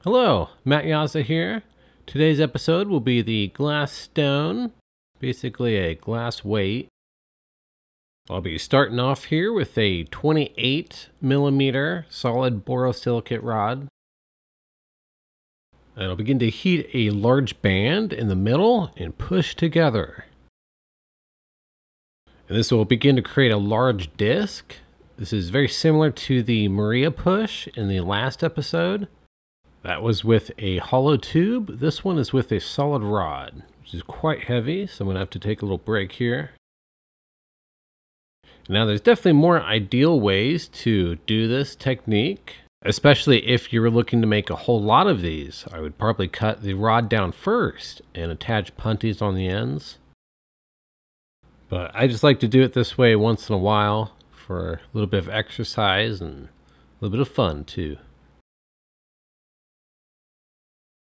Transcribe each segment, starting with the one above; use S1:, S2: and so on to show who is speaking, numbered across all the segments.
S1: Hello, Matt Jasa here. Today's episode will be the glass stone, basically a glass weight. I'll be starting off here with a 28mm solid borosilicate rod. And I'll begin to heat a large band in the middle and push together. And this will begin to create a large disc. This is very similar to the Maria push in the last episode. That was with a hollow tube. This one is with a solid rod, which is quite heavy, so I'm going to have to take a little break here. Now, there's definitely more ideal ways to do this technique, especially if you were looking to make a whole lot of these. I would probably cut the rod down first and attach punties on the ends. But I just like to do it this way once in a while for a little bit of exercise and a little bit of fun too.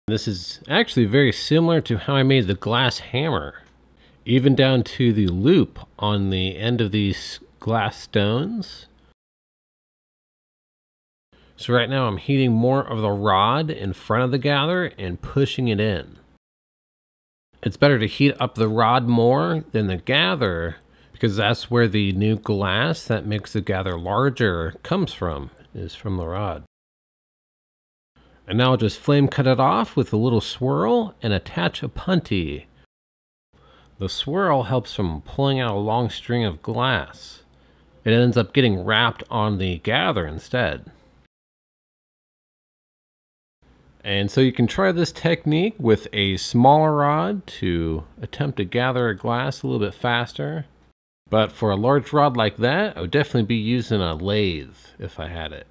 S1: This is actually very similar to how I made the glass hammer, even down to the loop on the end of these glass stones. So right now I'm heating more of the rod in front of the gather and pushing it in. It's better to heat up the rod more than the gather because that's where the new glass that makes the gather larger comes from, is from the rod. And now I'll just flame cut it off with a little swirl and attach a punty. The swirl helps from pulling out a long string of glass. It ends up getting wrapped on the gather instead. And so you can try this technique with a smaller rod to attempt to gather a glass a little bit faster. But for a large rod like that, I would definitely be using a lathe if I had it.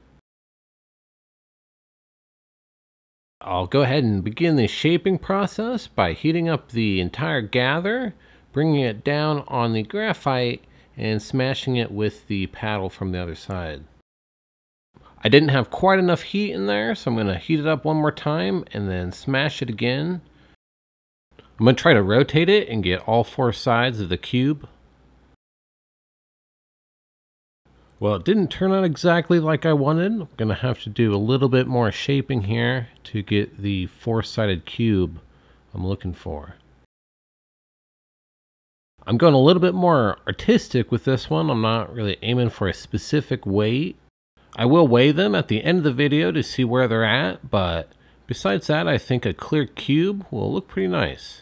S1: I'll go ahead and begin the shaping process by heating up the entire gather, bringing it down on the graphite, and smashing it with the paddle from the other side. I didn't have quite enough heat in there, so I'm going to heat it up one more time and then smash it again. I'm going to try to rotate it and get all four sides of the cube. Well, it didn't turn out exactly like I wanted. I'm going to have to do a little bit more shaping here to get the four-sided cube I'm looking for. I'm going a little bit more artistic with this one. I'm not really aiming for a specific weight. I will weigh them at the end of the video to see where they're at, but besides that, I think a clear cube will look pretty nice.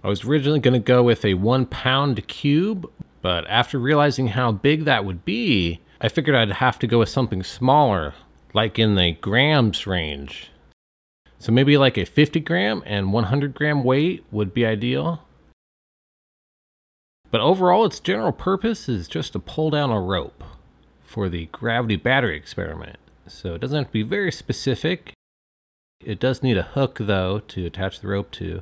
S1: I was originally going to go with a 1 pound cube, but after realizing how big that would be, I figured I'd have to go with something smaller, like in the grams range. So maybe like a 50 gram and 100 gram weight would be ideal. But overall, its general purpose is just to pull down a rope for the gravity battery experiment. So it doesn't have to be very specific. It does need a hook though to attach the rope to.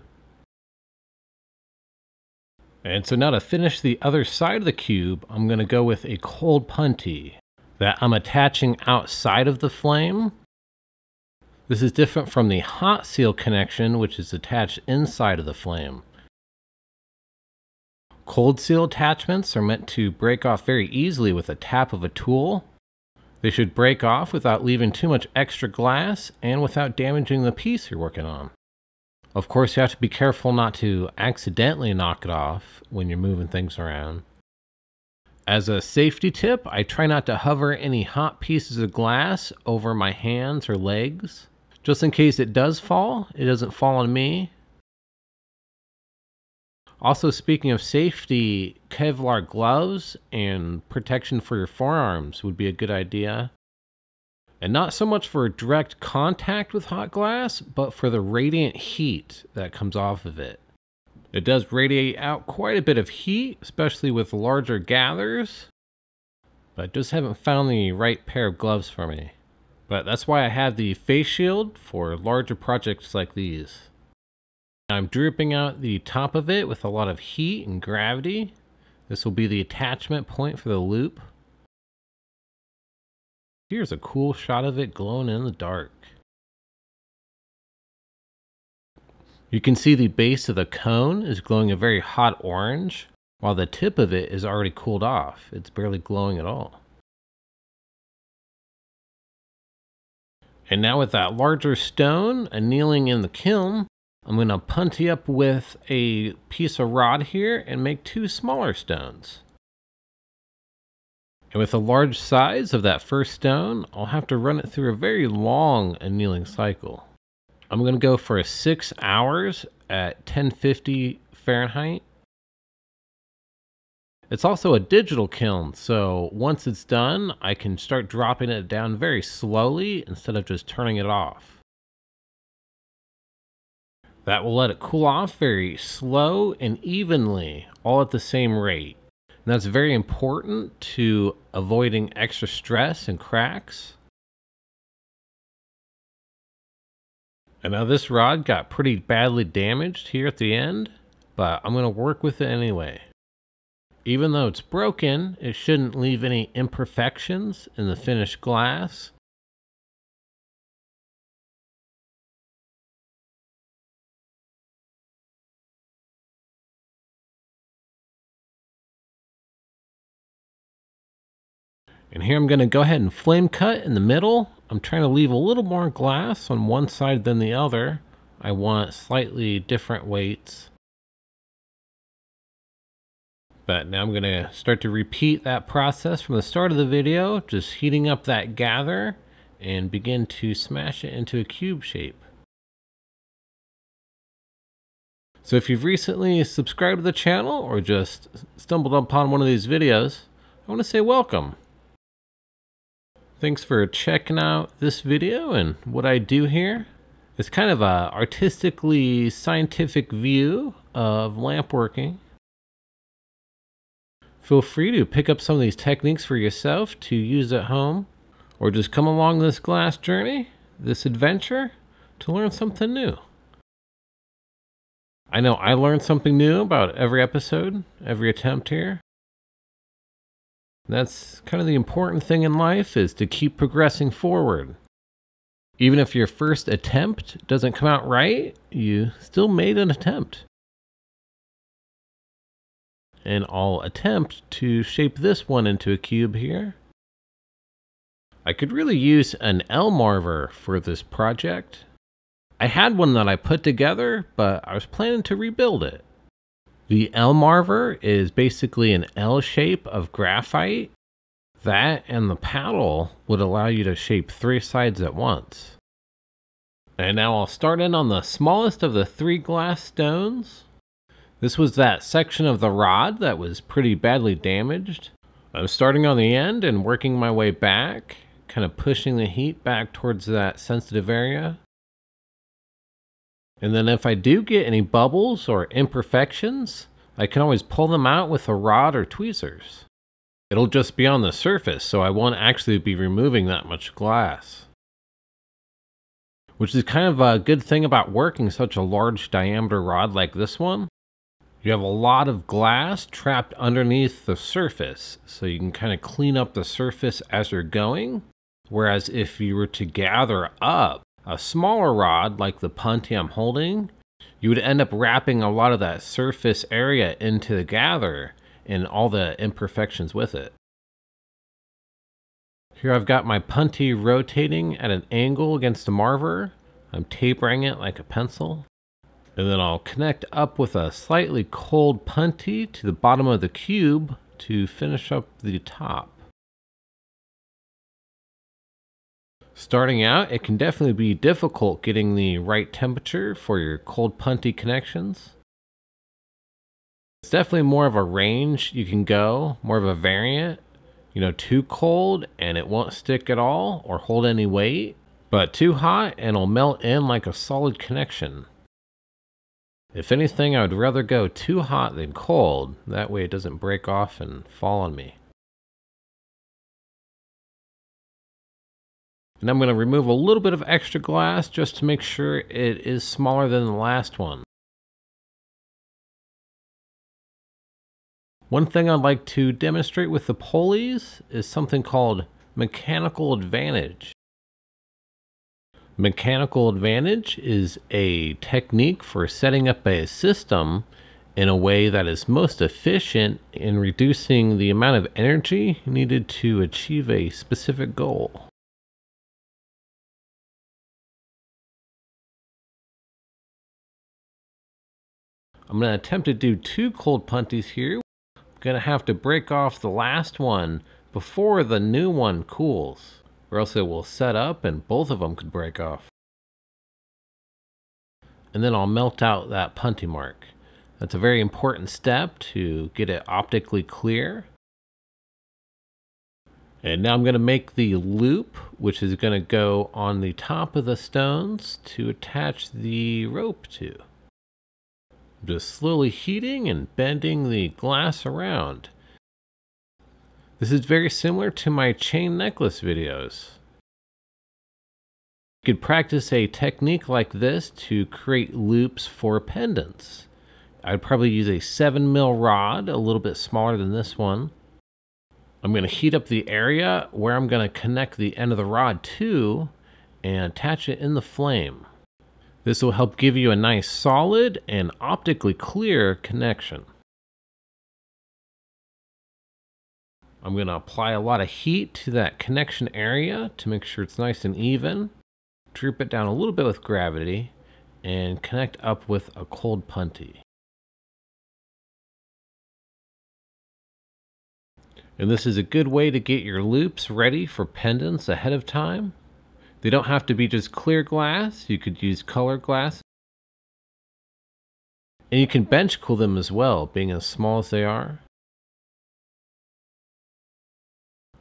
S1: And so now to finish the other side of the cube, I'm going to go with a cold punty that I'm attaching outside of the flame. This is different from the hot seal connection, which is attached inside of the flame. Cold seal attachments are meant to break off very easily with a tap of a tool. They should break off without leaving too much extra glass and without damaging the piece you're working on. Of course, you have to be careful not to accidentally knock it off when you're moving things around. As a safety tip, I try not to hover any hot pieces of glass over my hands or legs. Just in case it does fall, it doesn't fall on me. Also, speaking of safety, Kevlar gloves and protection for your forearms would be a good idea. And not so much for direct contact with hot glass, but for the radiant heat that comes off of it. It does radiate out quite a bit of heat, especially with larger gathers, but I just haven't found the right pair of gloves for me. But that's why I have the face shield for larger projects like these. I'm dripping out the top of it with a lot of heat and gravity. This will be the attachment point for the loop. Here's a cool shot of it glowing in the dark. You can see the base of the cone is glowing a very hot orange, while the tip of it is already cooled off. It's barely glowing at all. And now with that larger stone annealing in the kiln, I'm going to punty up with a piece of rod here and make 2 smaller stones. And with the large size of that first stone, I'll have to run it through a very long annealing cycle. I'm going to go for 6 hours at 1050 Fahrenheit. It's also a digital kiln, so once it's done, I can start dropping it down very slowly instead of just turning it off. That will let it cool off very slow and evenly, all at the same rate. And that's very important to avoiding extra stress and cracks. And now this rod got pretty badly damaged here at the end, but I'm going to work with it anyway. Even though it's broken, it shouldn't leave any imperfections in the finished glass. And here I'm going to go ahead and flame cut in the middle. I'm trying to leave a little more glass on one side than the other. I want slightly different weights. But now I'm going to start to repeat that process from the start of the video, just heating up that gather and begin to smash it into a cube shape. So if you've recently subscribed to the channel or just stumbled upon one of these videos, I want to say welcome. Thanks for checking out this video and what I do here. It's kind of a artistically scientific view of lampworking. Feel free to pick up some of these techniques for yourself to use at home, or just come along this glass journey, this adventure, to learn something new. I know I learn something new about every episode, every attempt here. That's kind of the important thing in life, is to keep progressing forward. Even if your first attempt doesn't come out right, you still made an attempt. And I'll attempt to shape this one into a cube here. I could really use an L-marver for this project. I had one that I put together, but I was planning to rebuild it. The L-marver is basically an L shape of graphite. That and the paddle would allow you to shape 3 sides at once. And now I'll start in on the smallest of the 3 glass stones. This was that section of the rod that was pretty badly damaged. I'm starting on the end and working my way back, kind of pushing the heat back towards that sensitive area. And then if I do get any bubbles or imperfections, I can always pull them out with a rod or tweezers. It'll just be on the surface, so I won't actually be removing that much glass. Which is kind of a good thing about working such a large diameter rod like this one. You have a lot of glass trapped underneath the surface, so you can kind of clean up the surface as you're going. Whereas if you were to gather up a smaller rod like the punty I'm holding, you would end up wrapping a lot of that surface area into the gather and all the imperfections with it. Here I've got my punty rotating at an angle against the marver. I'm tapering it like a pencil. And then I'll connect up with a slightly cold punty to the bottom of the cube to finish up the top. Starting out, it can definitely be difficult getting the right temperature for your cold punty connections. It's definitely more of a range you can go, more of a variant. You know, too cold and it won't stick at all or hold any weight, but too hot and it'll melt in like a solid connection. If anything, I would rather go too hot than cold. That way it doesn't break off and fall on me. And I'm going to remove a little bit of extra glass just to make sure it is smaller than the last one. One thing I'd like to demonstrate with the pulleys is something called mechanical advantage. Mechanical advantage is a technique for setting up a system in a way that is most efficient in reducing the amount of energy needed to achieve a specific goal. I'm going to attempt to do 2 cold punties here. I'm going to have to break off the last one before the new one cools, or else it will set up and both of them could break off. And then I'll melt out that punty mark. That's a very important step to get it optically clear. And now I'm going to make the loop, which is going to go on the top of the stones to attach the rope to. I'm just slowly heating and bending the glass around. This is very similar to my chain necklace videos. You could practice a technique like this to create loops for pendants. I'd probably use a 7mm rod, a little bit smaller than this one. I'm going to heat up the area where I'm going to connect the end of the rod to and attach it in the flame. This will help give you a nice solid and optically clear connection. I'm going to apply a lot of heat to that connection area to make sure it's nice and even. Droop it down a little bit with gravity and connect up with a cold punty. And this is a good way to get your loops ready for pendants ahead of time. They don't have to be just clear glass. You could use colored glass. And you can bench cool them as well, being as small as they are.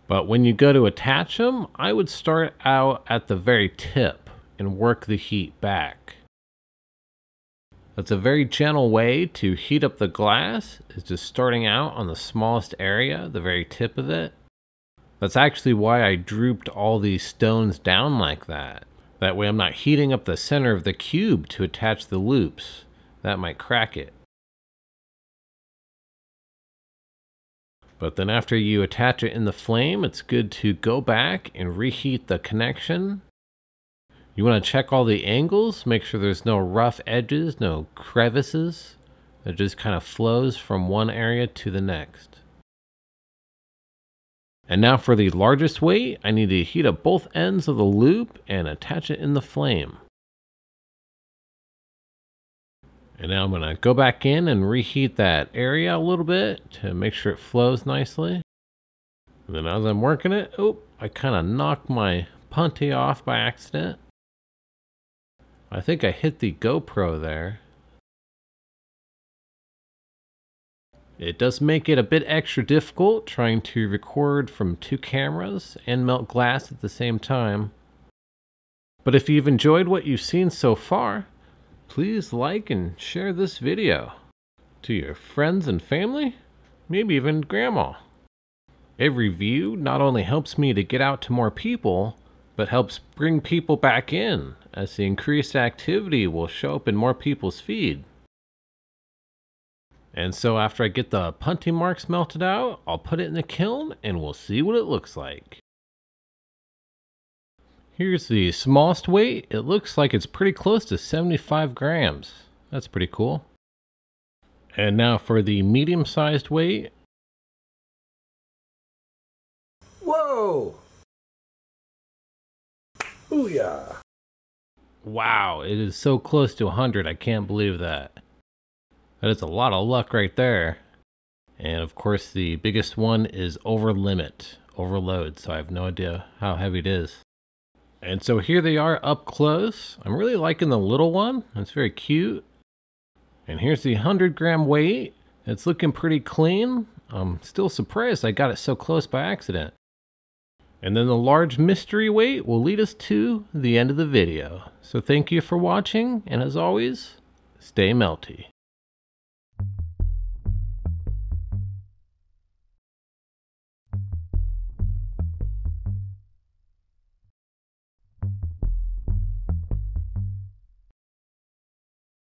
S1: But when you go to attach them, I would start out at the very tip and work the heat back. That's a very gentle way to heat up the glass, is just starting out on the smallest area, the very tip of it. That's actually why I drooped all these stones down like that. That way I'm not heating up the center of the cube to attach the loops. That might crack it. But then after you attach it in the flame, it's good to go back and reheat the connection. You want to check all the angles, make sure there's no rough edges, no crevices. It just kind of flows from one area to the next. And now for the largest weight, I need to heat up both ends of the loop and attach it in the flame. And now I'm going to go back in and reheat that area a little bit to make sure it flows nicely. And then as I'm working it, I kind of knocked my punty off by accident. I think I hit the GoPro there. It does make it a bit extra difficult trying to record from 2 cameras and melt glass at the same time. But if you've enjoyed what you've seen so far, please like and share this video to your friends and family, maybe even grandma. Every view not only helps me to get out to more people, but helps bring people back in, as the increased activity will show up in more people's feed. And so after I get the punty marks melted out, I'll put it in the kiln and we'll see what it looks like. Here's the smallest weight. It looks like it's pretty close to 75 grams. That's pretty cool. And now for the medium-sized weight.
S2: Whoa! Booyah!
S1: Wow, it is so close to 100. I can't believe that. That is a lot of luck right there. And of course the biggest one is over limit, overload, so I have no idea how heavy it is. And so here they are up close. I'm really liking the little one. It's very cute. And here's the 100-gram weight. It's looking pretty clean. I'm still surprised I got it so close by accident. And then the large mystery weight will lead us to the end of the video. So thank you for watching, and as always, stay melty.